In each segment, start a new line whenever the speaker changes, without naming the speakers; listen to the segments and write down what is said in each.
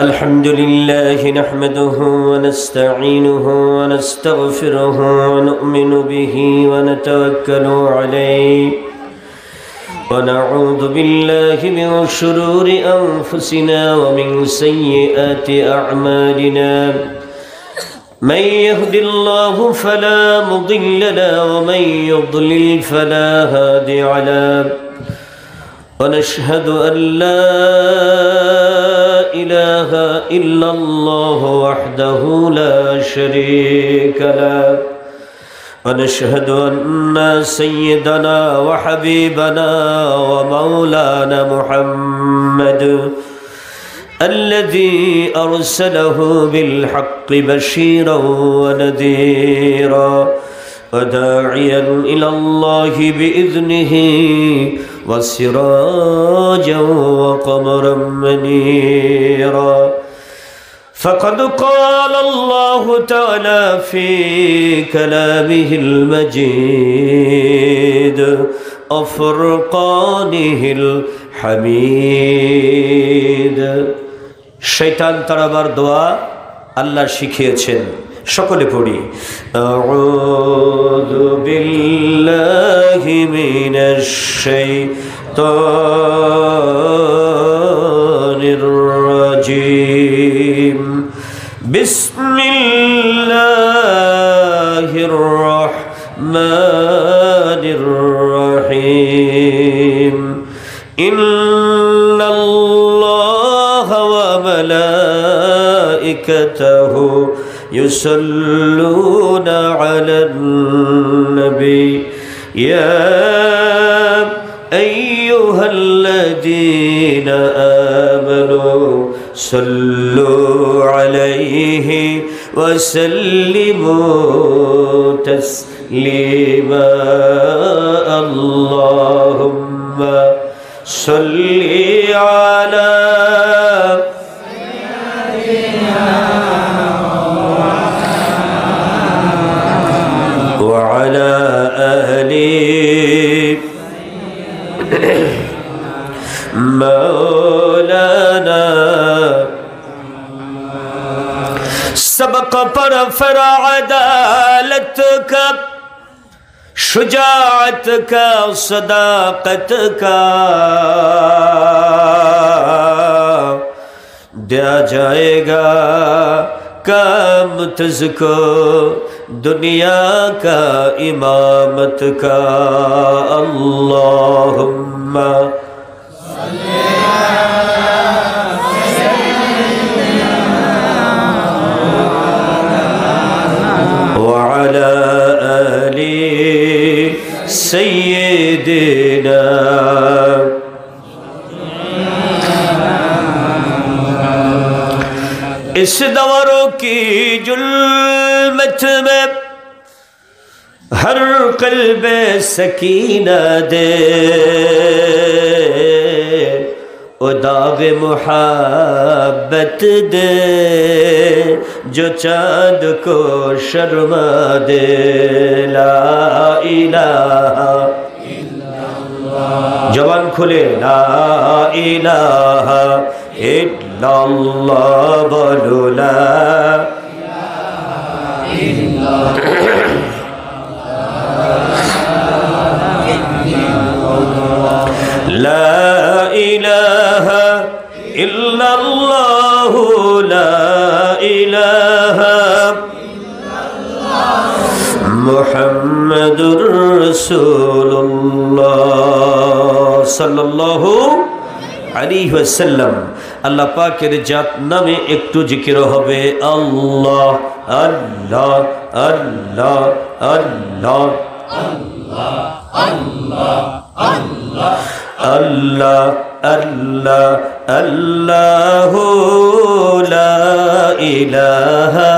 الحمد لله نحمده ونستعينه ونستغفره ونؤمن به ونتوكل عليه ونعوذ بالله من شرور أنفسنا ومن سيئات أعمالنا من يهد الله فلا مضل له ومن يضلل فلا هادي له ونشهد أن لا إله إلا الله وحده لا شريك له ونشهد أن سيدنا وحبيبنا ومولانا محمد الذي أرسله بالحق بشيرا ونذيرا وداعيا إلى الله بإذنه وسراجا وقمرا منيرا فقد قال الله تعالى في كلامه المجيد وفرقانه الحميد শয়তান তাড়াবার দোয়া আল্লাহ শিখিয়েছেন সকলে পড়ি আউযু বিল্লাহি মিনাশ শাইতানির রাজীম বিসমিল্লাহির রাহমানির রহিম ইন্নাল্লাহা ওয়া মালাইকাতাহু يصلون على النبي يا أيها الذين آمنوا صلوا عليه وسلموا تسليما اللهم صل على وعلى آل مولانا سبق پر عدالتك شجاعتك صداقتك दिया जाएगा काम तुझको दुनिया का इमामत का अल्लाहुम्मा व अला आलि सय्यिदिना इस दौरों की जुल्मत में हर क़ल्बे सकीना दे ओ दाग़े मुहब्बत दे जो चाँद को शर्मा दे ला इलाहा इल्लल्लाह जवान खुले ला इलाहा इल्लल्लाह बोलो ला ला इलाहा इल्लल्लाह ला इलाहा मुहम्मदुर रसूलुल्लाह सल्लल्लाहु अलैहि वसल्लम अल्लाह पाकेर जात नामे एकटू जिकिर होबे अल्लाह अल्लाह अल्लाह अल्लाह अल्लाह अल्लाह अल्लाह अल्लाहु ला इलाहा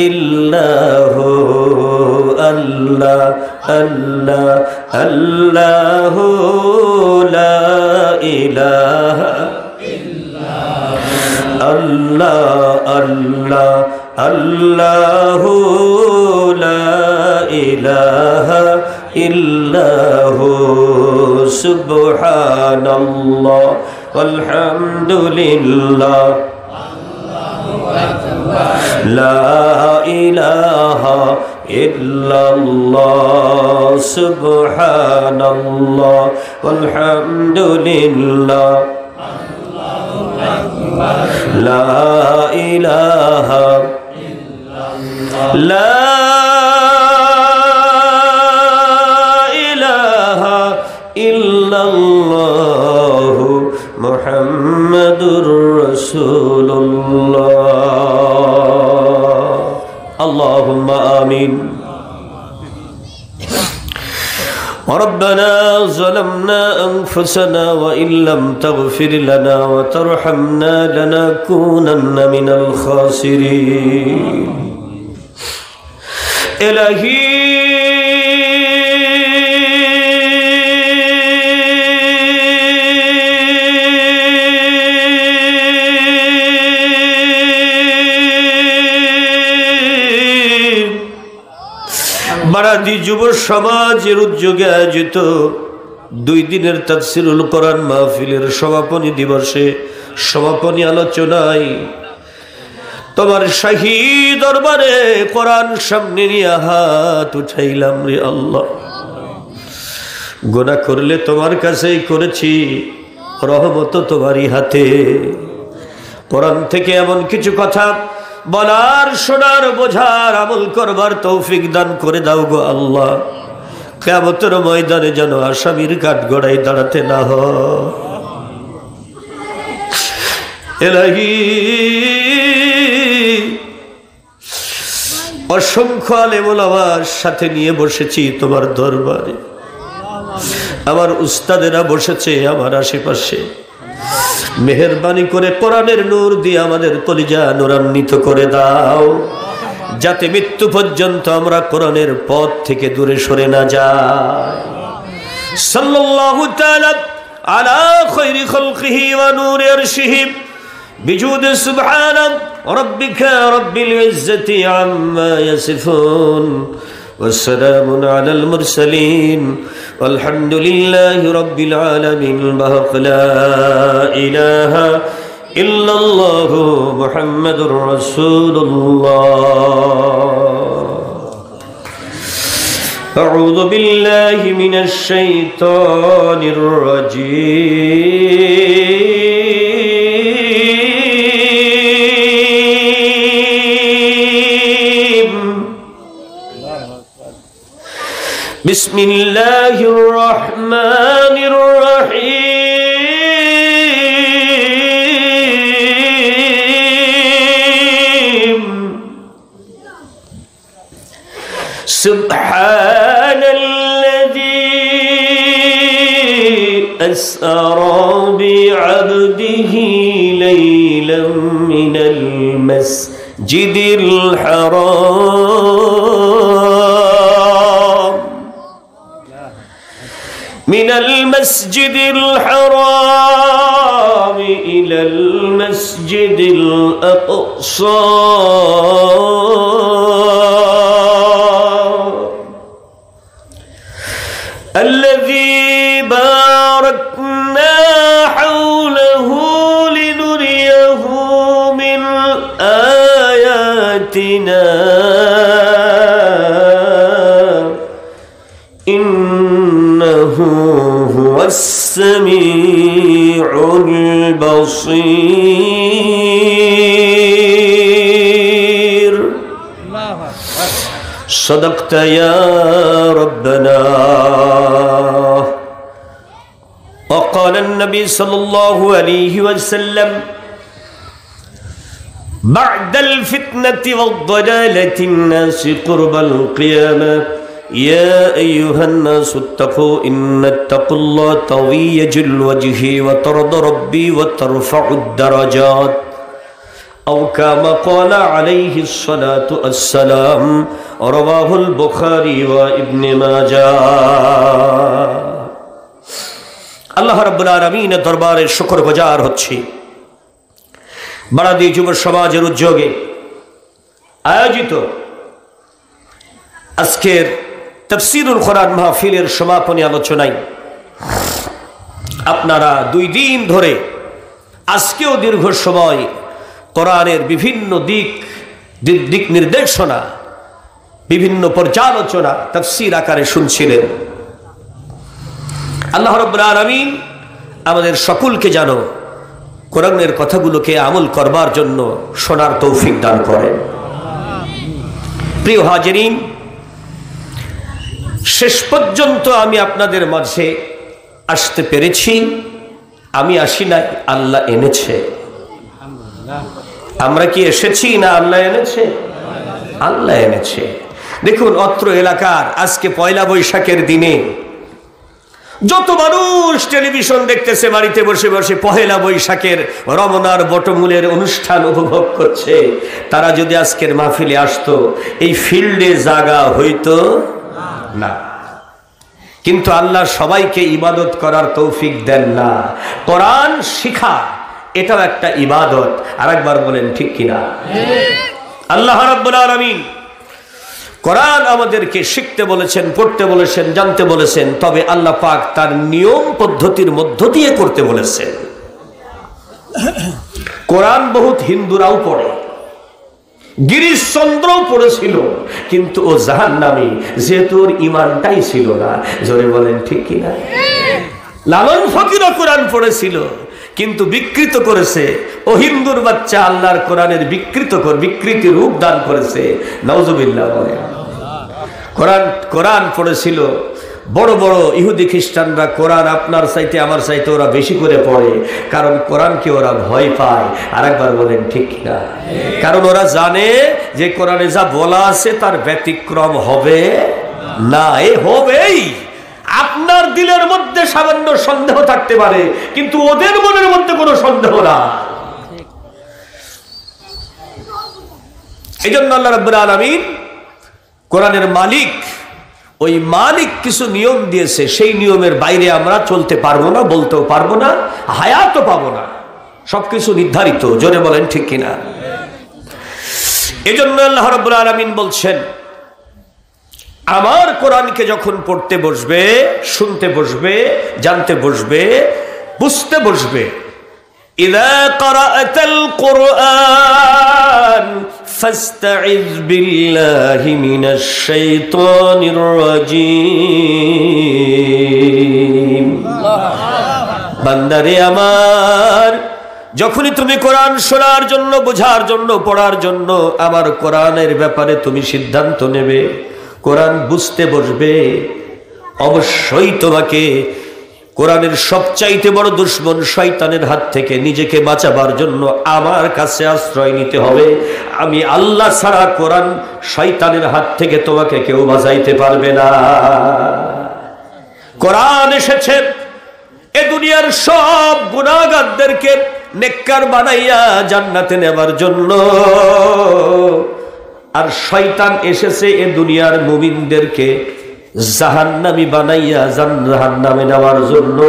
इल्लाहु अल्लाह अल्लाह अल्लाहु ला इलाहा अल्लाह अल्लाह अल्लाहु ला इलाहा इल्लाहु सुब्हानल्लाह वल्हम्दुलिल्लाह লা ইলাহা ইল্লাল্লাহ সুবহানাল্লাহ ওয়ালহামদুলিল্লাহ লা ইলাহা লা ইলাহা ইল্লাল্লাহ মুহাম্মাদুর রাসূলুল্লাহ আল্লাহুম্মা আমিন ربنا ظلمنا أنفسنا وإن لم تغفر لنا وترحمنا لنكونن من الخاسرين إلهي বারাদি যুব সমাজের উদ্যোগে আয়োজিত 2 দিনের তাফসীরুল কোরআন মাহফিলের সমাপনী দিবসে সমাপনী আলোচনায় তোমার শাহী দরবারে কোরআন সামনে নিয়ে হাত উঠাইলাম রে আল্লাহ। গুনাহ করলে তোমার কাছেই করেছি, রহমত তোমারই হাতে। কোরআন থেকে এমন কিছু কথা বলার, শোনার, বোঝার, আমল করবার তৌফিক দান করে দাও গো আল্লাহ। কিয়ামতের ময়দানে যেন আসামির কাঠগড়ায় দাঁড়াতে না হয়। ইলাহি অসংখ্য আলেম ওলামার সাথে নিয়ে বসেছি তোমার দরবারে। আমার উস্তাদেরা বসেছে আমার আশেপাশে। মেহেরবানি করে কোরআনের নূর দিয়ে আমাদের কলিজা নূরান্বিত করে দাও, যাতে মৃত্যু পর্যন্ত আমরা কোরআনের পথ থেকে দূরে সরে না যাই। সাল্লাল্লাহু তাআলা আলা খায়রি খালকিহি ওয়া নূরি আরশিহি বিজুদ সুবহানা রাব্বিকা রাব্বিল ইজ্জাতি আম্মা ইয়াসিফুন والسلام على المرسلين والحمد لله رب العالمين بحق لا إله إلا الله محمد رسول الله أعوذ بالله من الشيطان الرجيم بسم الله الرحمن الرحيم سبحان الذي أسرى بعبده ليلا من المسجد الحرام إلى المسجد الأقصى الذي باركنا حوله لنريه من آياتنا إنه هو السميع البصير صدقت يا ربنا. وقال النبي صلى الله عليه وسلم بعد الفتنة والضلالة الناس قرب القيامة يا أيها الناس اتقوا اتقوا الله طويج الوجه وترضى ربي وترفع الدرجات أو كما قال عليه الصلاة والسلام رواه البخاري وابن ماجه. আল্লাহ রাব্বুল আলামিনের দরবারে শুকরগুজার হচ্ছি, বারাদি যুব সমাজের উদ্যোগে আয়োজিত আজকের তাফসীরুল কোরআন মাহফিলের সমাপনী আলোচনায় আপনারা 2 দিন ধরে আজকেও দীর্ঘ সময় কোরআনের বিভিন্ন দিক দিক নির্দেশনা, বিভিন্ন পর্যালোচনা তাফসীর আকারে শুনছিলেন। আল্লাহ রাব্বুল আলামিন আমাদের সকলকে যেন কোরআনের কথাগুলোকে আমল করবার জন্য শোনার তৌফিক দান করেন। প্রিয় হাজিরিন, শেষ পর্যন্ত আমি আপনাদের মাঝে আসতে পেরেছি। আমি আসি নাই, আল্লাহ এনেছে। আমরা কি এসেছি না আল্লাহ এনেছে? আল্লাহ এনেছে। দেখুন, অত্র এলাকার আজকে পয়লা বৈশাখের দিনে যত মানুষ টেলিভিশন দেখতেছে, বাড়িতে বসে বসে পহেলা বৈশাখের রমনার বটমূলের অনুষ্ঠান উপভোগ করছে, তারা যদি আজকের মাহফিলে আসতো, এই ফিল্ডে জায়গা হইতো না। কিন্তু আল্লাহ সবাইকে ইবাদত করার তৌফিক দেন না। কোরআন শিখা এটাও একটা ইবাদত। আরেকবার বলেন ঠিক কিনা? আল্লাহ রাব্বুল আলামিন কোরআন আমাদেরকে শিখতে বলেছেন, পড়তে বলেছেন, জানতে বলেছেন, তবে আল্লাহ পাক তার নিয়ম পদ্ধতির মধ্য দিয়ে করতে বলেছেন। কোরআন বহুত হিন্দুরাও পড়ে, গিরিশচন্দ্রও পড়েছিল, কিন্তু ও জাহান্নামী, যেহেতু ওর ইমানটাই ছিল না। জোরে বলেন ঠিক কিনা? লালন ফকিরও কোরআন পড়েছিল, কিন্তু বিকৃত করেছে। ও হিন্দুর বাচ্চা আল্লাহর কোরআনের বিকৃতি রূপ দান করেছে। নাউজুবিল্লাহ বলে। কোরআন পড়েছিল। বড় বড় ইহুদি খ্রিস্টানরা কোরআন আপনার চাইতে আমার চাইতে ওরা বেশি করে পড়ে, কারণ কোরআনকে ওরা ভয় পায়। আরেকবার বলেন ঠিক কিনা? কারণ ওরা জানে যে কোরআনে যা বলা আছে তার ব্যতিক্রম হবে না, এ হবেই। আপনার দিলের মধ্যে সামান্য সন্দেহ থাকতে পারে, কিন্তু ওদের মনের মধ্যে কোনো সন্দেহ না। এই জন্য আল্লাহ রাব্বুল আলামিন কোরআনের মালিক, ওই মালিক কিছু নিয়ম দিয়েছে, সেই নিয়মের বাইরে আমরা চলতে পারবো না, বলতেও পারবো না, হায়াতও পাবো না। সবকিছু নির্ধারিত। জোরে বলেন ঠিক কিনা? এই জন্য আল্লাহ রাব্বুল আলামিন বলছেন, আমার কোরআনকে যখন পড়তে বসবে, শুনতে বসবে, জানতে বসবে, বুঝতে বসবে, ইযা ক্বারাআতাল কুরআন ফাস্তাইয বিল্লাহি মিনাশ শাইতানির রাজীম। বান্দারে আমার, যখনই তুমি কোরআন শোনার জন্য, বোঝার জন্য, পড়ার জন্য আমার কোরআনের ব্যাপারে তুমি সিদ্ধান্ত নেবে, কোরআন বুঝতে বসবে, অবশ্যই তোমাকে কোরআনের সবচাইতে বড় দুশমন শয়তানের হাত থেকে নিজেকে বাঁচাবার জন্য আমার কাছে আশ্রয় নিতে হবে। আমি আল্লাহ ছাড়া কোরআন শয়তানের হাত থেকে তোমাকে কেউ বাঁচাইতে পারবে না। কোরআন এসেছে এ দুনিয়ার সব গুনাহগারদেরকে নেককার বানাইয়া জান্নাতে নেবার জন্য, আর শয়তান এসেছে এ দুনিয়ার মুমিনদেরকে জাহান্নামী বানাইয়া জাহান্নামে নেওয়ার জন্য।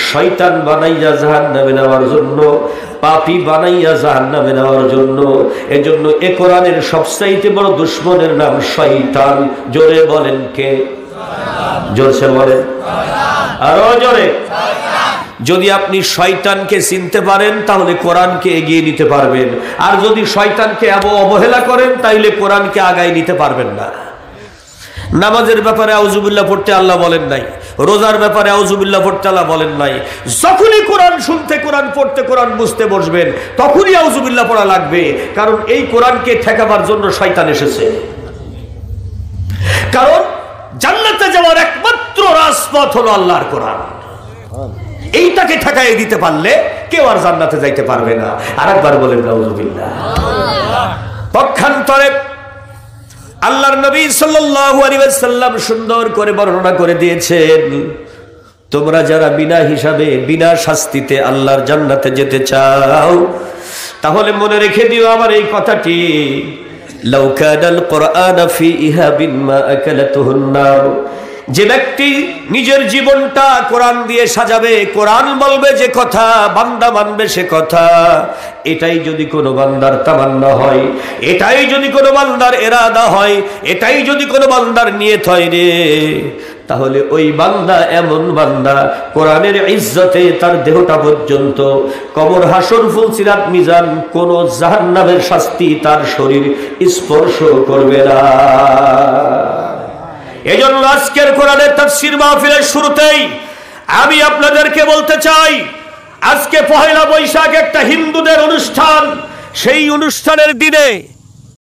শয়তান বানাইয়া জাহান্নামে নেওয়ার জন্য, পাপী বানাইয়া জাহান্নামে নেওয়ার জন্য। এজন্য এ কোরআনের সবচাইতে বড় দুশমনের নাম শয়তান। জোরে বলেন কে? জোরসে বলেন, আরো জোরে। যদি আপনি শয়তানকে চিনতে পারেন তাহলে কোরআনকে এগিয়ে নিতে পারবেন, আর যদি শয়তানকে অবহেলা করেন তাহলে কোরআনকে আগায় নিতে পারবেন না। নামাজের ব্যাপারে আউযুবিল্লাহ পড়তে আল্লাহ বলেন নাই, রোজার ব্যাপারে আউযুবিল্লাহ পড়তে আল্লাহ বলেন নাই। যখনই কোরআন শুনতে, কোরআন পড়তে, কোরআন বুঝতে বসবেন, তখনই আউযুবিল্লাহ পড়া লাগবে, কারণ এই কোরআনকে ঠেকাবার জন্য শয়তান এসেছে। কারণ জান্নাতে যাওয়ার একমাত্র রাজপথ হলো আল্লাহর কোরআন। এইটাকে ঠেকাই দিতে পারলে কেউ আর জান্নাতে যাইতে পারবে না। আরেকবার বলেন নাউযুবিল্লাহ। পক্ষান্তরে আল্লাহর নবী সাল্লাল্লাহু আলাইহি ওয়াসাল্লাম সুন্দর করে বর্ণনা করে দিয়েছেন, তোমরা যারা বিনা হিসাবে, বিনা শাস্তিতে আল্লাহর জান্নাতে যেতে চাও, তাহলে মনে রেখে দিও আমার এই কথাটি, লাউ কানাল কুরআন ফি ইহাবিন মা আকালাতুহুন নার। যে ব্যক্তি নিজের জীবনটা কোরআন দিয়ে সাজাবে, কোরআন বলবে যে কথা, বান্দা মানবে সে কথা, এটাই যদি কোনো বান্দার তামান্না হয়, এটাই যদি কোনো বান্দার ইরাদা হয়, এটাই যদি কোনো বান্দার নিয়ত হয় রে, তাহলে ওই বান্দা এমন বান্দা কোরআনের ইজ্জতে তার দেহটা পর্যন্ত কবর, হাসর, ফুলসিরাত, মিজান কোন জাহান্নামের শাস্তি তার শরীর স্পর্শ করবে না। এজন্য আজকের কোরআনের তাফসীর মাহফিলের শুরুতেই আমি আপনাদেরকে বলতে চাই, আজকে পহেলা বৈশাখ একটা হিন্দুদের অনুষ্ঠান। সেই অনুষ্ঠানের দিনে